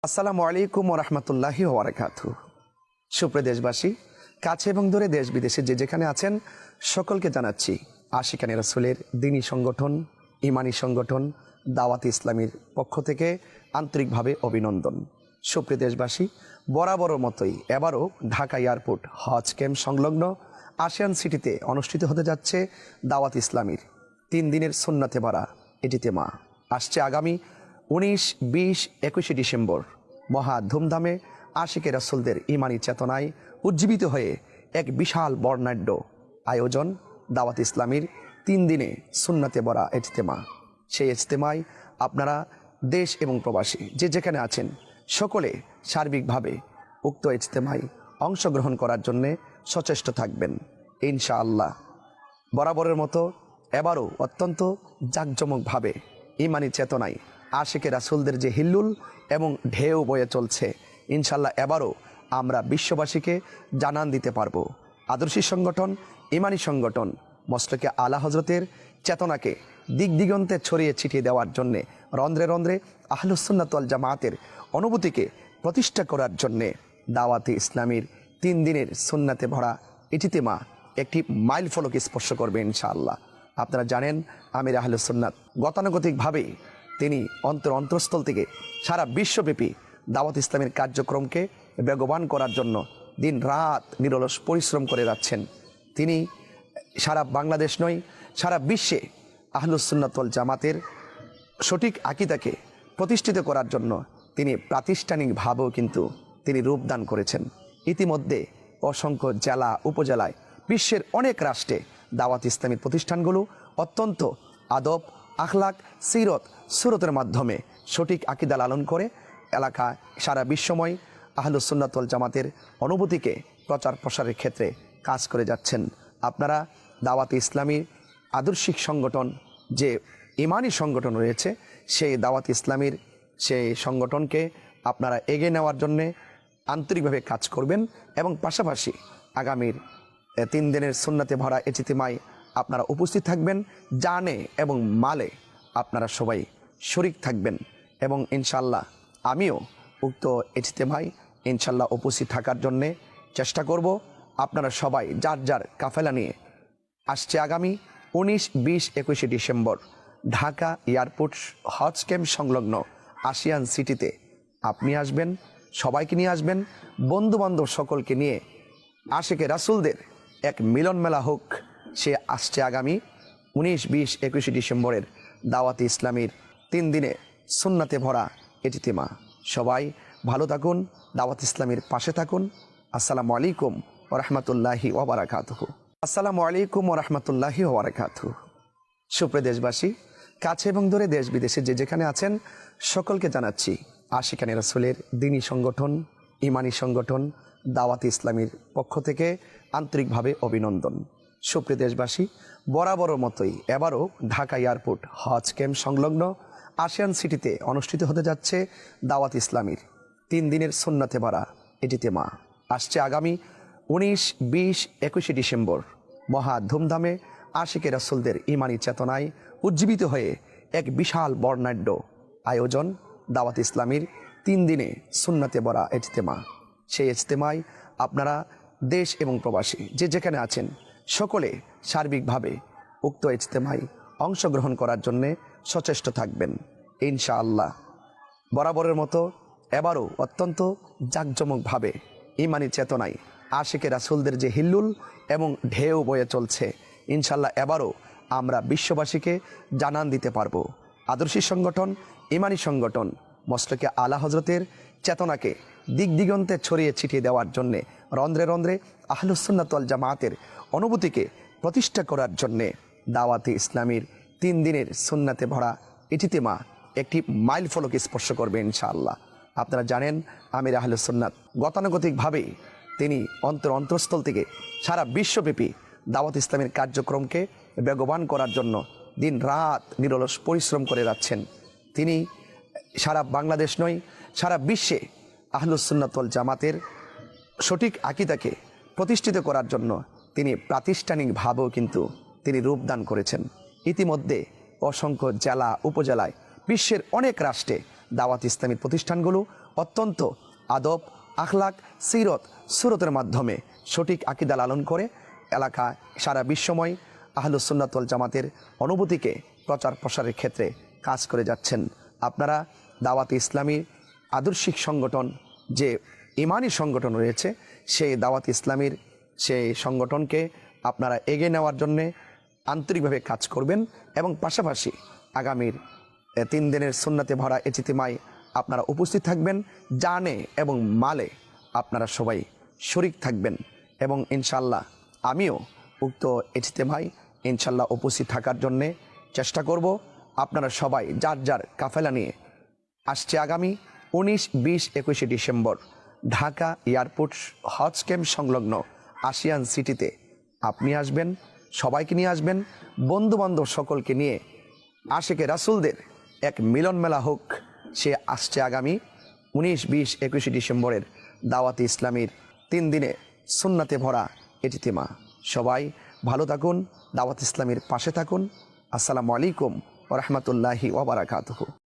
আসসালামু আলাইকুম ওরহমতুল্লাহি ওবরাকাতুহু। সুপ্রিয় দেশবাসী, কাছে এবং দূরে দেশ বিদেশে যে যেখানে আছেন সকলকে জানাচ্ছি আশিকানে রাসূলের দ্বীনী সংগঠন ইমানি সংগঠন দাওয়াত ইসলামীর পক্ষ থেকে আন্তরিকভাবে অভিনন্দন। সুপ্রিয় দেশবাসী, বরাবরের মতোই এবারও ঢাকা এয়ারপোর্ট হজ ক্যাম্প সংলগ্ন আশিয়ান সিটিতে অনুষ্ঠিত হতে যাচ্ছে দাওয়াত ইসলামীর 3 দিনের সুন্নতে ভরা ইজতেমা। আসছে আগামী 19, 20, 21 ডিসেম্বর মহা ধুমধামে আশিকে রাসূলদের ইমানি চেতনায় উজ্জীবিত হয়ে এক বিশাল বর্ণাঢ্য আয়োজন দাওয়াত ইসলামীর 3 দিনে সুন্নতে ভরা ইজতেমা। সেই ইজতেমায় আপনারা দেশ এবং প্রবাসী যে যেখানে আছেন সকলে সার্বিকভাবে উক্ত ইজতেমায় অংশগ্রহণ করার জন্যে সচেষ্ট থাকবেন ইনশাআল্লাহ। বরাবরের মতো এবারও অত্যন্ত জাঁকজমকভাবে ইমানি চেতনায় আশিকে রাসূলদের যে হিল্লুল এবং ঢেউ বয়ে চলছে, ইনশাল্লাহ এবারও আমরা বিশ্ববাসীকে জানান দিতে পারবো আদর্শী সংগঠন ইমানি সংগঠন মসলকে আলা হজরতের চেতনাকে দিক দিগন্তে ছড়িয়ে ছিটিয়ে দেওয়ার জন্যে রন্ধ্রে রন্ধ্রে আহলুস সুন্নাত ওয়াল জামাতের অনুভূতিকে প্রতিষ্ঠা করার জন্যে দাওয়াতে ইসলামীর 3 দিনের সুন্নাতে ভরা ইজতেমা একটি মাইল ফলক স্পর্শ করবে ইনশাআল্লাহ। আপনারা জানেন আমির আহলুস সুন্নাত গতানুগতিকভাবেই তিনি অন্তরস্থল থেকে সারা বিশ্বব্যাপী দাওয়াত ইসলামের কার্যক্রমকে বেগবান করার জন্য দিন রাত নিরলস পরিশ্রম করে যাচ্ছেন। তিনি সারা বাংলাদেশ নয়, সারা বিশ্বে আহলুস সুন্নাত ওয়াল জামাতের সঠিক আকীদাকে প্রতিষ্ঠিত করার জন্য তিনি প্রাতিষ্ঠানিকভাবেও কিন্তু তিনি রূপদান করেছেন। ইতিমধ্যে অসংখ্য জেলা উপজেলায় বিশ্বের অনেক রাষ্ট্রে দাওয়াত ইসলামী প্রতিষ্ঠানগুলো অত্যন্ত আদব আখলাক সিরত সুরতের মাধ্যমে সঠিক আকীদা লালন করে এলাকায় সারা বিশ্বময় আহলুস সুন্নাত ওয়াল জামাতের অনুভূতিকে প্রচার প্রসারের ক্ষেত্রে কাজ করে যাচ্ছেন। আপনারা দাওয়াত ইসলামীর আদর্শিক সংগঠন যে ইমানি সংগঠন রয়েছে সেই দাওয়াত ইসলামীর সেই সংগঠনকে আপনারা এগিয়ে নেওয়ার জন্যে আন্তরিকভাবে কাজ করবেন এবং পাশাপাশি আগামীর 3 দিনের সুন্নতে ভরা ইজতেমায় আপনারা উপস্থিত থাকবেন, জানে এবং মালে আপনারা সবাই শরিক থাকবেন এবং ইনশাল্লাহ আমিও উক্ত ইজতেমায় ইনশাল্লাহ উপস্থিত থাকার জন্যে চেষ্টা করব। আপনারা সবাই যার যার কাফেলা নিয়ে আসছে আগামী 19, 20, 21 ডিসেম্বর ঢাকা এয়ারপোর্ট হজ ক্যাম্প সংলগ্ন আশিয়ান সিটিতে আপনি আসবেন, সবাইকে নিয়ে আসবেন, বন্ধুবান্ধব সকলকে নিয়ে আশিকে রাসূলদের এক মিলন মেলা হোক। সে আসছে আগামী 19, 20, 21 ডিসেম্বরের দাওয়াতে ইসলামীর 3 দিনে সুন্নতে ভরা ইজতেমা। সবাই ভালো থাকুন, দাওয়াত ইসলামীর পাশে থাকুন। আসসালামু আলাইকুম ওরহমতুল্লাহি ওবরাকাতুহু। আসসালামু আলাইকুম ওরহমতুল্লাহি ওবরাকাতুহু। সুপ্রিয় দেশবাসী, কাছে এবং দূরে দেশ বিদেশে যে যেখানে আছেন সকলকে জানাচ্ছি আশিকানে রাসূলের দ্বীনী সংগঠন ইমানি সংগঠন দাওয়াত ইসলামীর পক্ষ থেকে আন্তরিকভাবে অভিনন্দন। সুপ্রিয় দেশবাসী, বরাবরের মতোই এবারও ঢাকা এয়ারপোর্ট হজ ক্যাম্প সংলগ্ন আশিয়ান সিটিতে অনুষ্ঠিত হতে যাচ্ছে দাওয়াত ইসলামীর 3 দিনের সুন্নতে ভরা ইজতেমা। আসছে আগামী 19, 20, 21 ডিসেম্বর মহা ধুমধামে আশিকে রাসূলদের ইমানি চেতনায় উজ্জীবিত হয়ে এক বিশাল বর্ণাঢ্য আয়োজন দাওয়াত ইসলামীর 3 দিনে সুন্নতে ভরা ইজতেমা। সেই ইজতেমায় আপনারা দেশ এবং প্রবাসী যে যেখানে আছেন সকলে সার্বিকভাবে উক্ত ইজতেমায় অংশগ্রহণ করার জন্যে সচেষ্ট থাকবেন ইনশাআল্লাহ। বরাবরের মতো এবারও অত্যন্ত জাঁকজমকভাবে ইমানি চেতনায় আশিকে রাসূলদের যে হিল্লুল এবং ঢেউ বয়ে চলছে, ইনশাল্লাহ এবারও আমরা বিশ্ববাসীকে জানান দিতে পারবো আদর্শী সংগঠন ইমানি সংগঠন মসলকে আলা হজরতের চেতনাকে দিক দিগন্তে ছড়িয়ে ছিটিয়ে দেওয়ার জন্যে রন্ধ্রে রন্ধ্রে আহলুস সুন্নাত ওয়াল জামাতের অনুভূতিকে প্রতিষ্ঠা করার জন্যে দাওয়াতে ইসলামীর 3 দিনের সুন্নতে ভরা ইজতেমা একটি মাইল ফলক স্পর্শ করবে ইনশাআল্লাহ। আপনারা জানেন আমির আহলুস সুন্নাত গতানুগতিকভাবেই তিনি অন্তরস্থল থেকে সারা বিশ্বব্যাপী দাওয়াত ইসলামের কার্যক্রমকে বেগবান করার জন্য দিন রাত নিরলস পরিশ্রম করে যাচ্ছেন। তিনি সারা বাংলাদেশ নয়, সারা বিশ্বে আহলুস সুন্নাত ওয়াল জামাতের সঠিক আকীদাকে প্রতিষ্ঠিত করার জন্য তিনি প্রাতিষ্ঠানিকভাবেও কিন্তু তিনি রূপদান করেছেন। ইতিমধ্যে অসংখ্য জেলা উপজেলায় বিশ্বের অনেক রাষ্ট্রে দাওয়াত ইসলামী প্রতিষ্ঠানগুলো অত্যন্ত আদব, আখলাক, সিরত, সুরতের মাধ্যমে সঠিক আকীদা লালন করে এলাকা সারা বিশ্বময় আহলুস সুন্নাত ওয়াল জামাতের অনুভূতিকে প্রচার প্রসারের ক্ষেত্রে কাজ করে যাচ্ছেন। আপনারা দাওয়াতে ইসলামী আদর্শিক সংগঠন যে ইমানি সংগঠন রয়েছে, সেই দাওয়াত ইসলামীর সেই সংগঠনকে আপনারা এগিয়ে নেওয়ার জন্যে আন্তরিকভাবে কাজ করবেন এবং পাশাপাশি আগামীর 3 দিনের সুন্নাতে ভরা ইজতিমায় আপনারা উপস্থিত থাকবেন। জানে এবং মালে আপনারা সবাই শরিক থাকবেন এবং ইনশাল্লাহ আমিও উক্ত ইজতিমায় ইনশাল্লাহ উপস্থিত থাকার জন্যে চেষ্টা করব। আপনারা সবাই যার যার কাফেলা নিয়ে আসছে আগামী 19, 20, 21 ডিসেম্বর ঢাকা এয়ারপোর্ট হজ ক্যাম্প সংলগ্ন আশিয়ান সিটিতে আপনি আসবেন, সবাইকে নিয়ে আসবেন, বন্ধুবান্ধব সকলকে নিয়ে আশিকে রাসূলদের এক মিলন মেলা হোক। সে আসছে আগামী 19, 20, 21 ডিসেম্বরের দাওয়াতে ইসলামীর 3 দিনে সুন্নাতে ভরা ইজতিমা। সবাই ভালো থাকুন, দাওয়াত ইসলামীর পাশে থাকুন। আসসালামু আলাইকুম ওয়া রাহমাতুল্লাহি ওয়া বারাকাতুহু।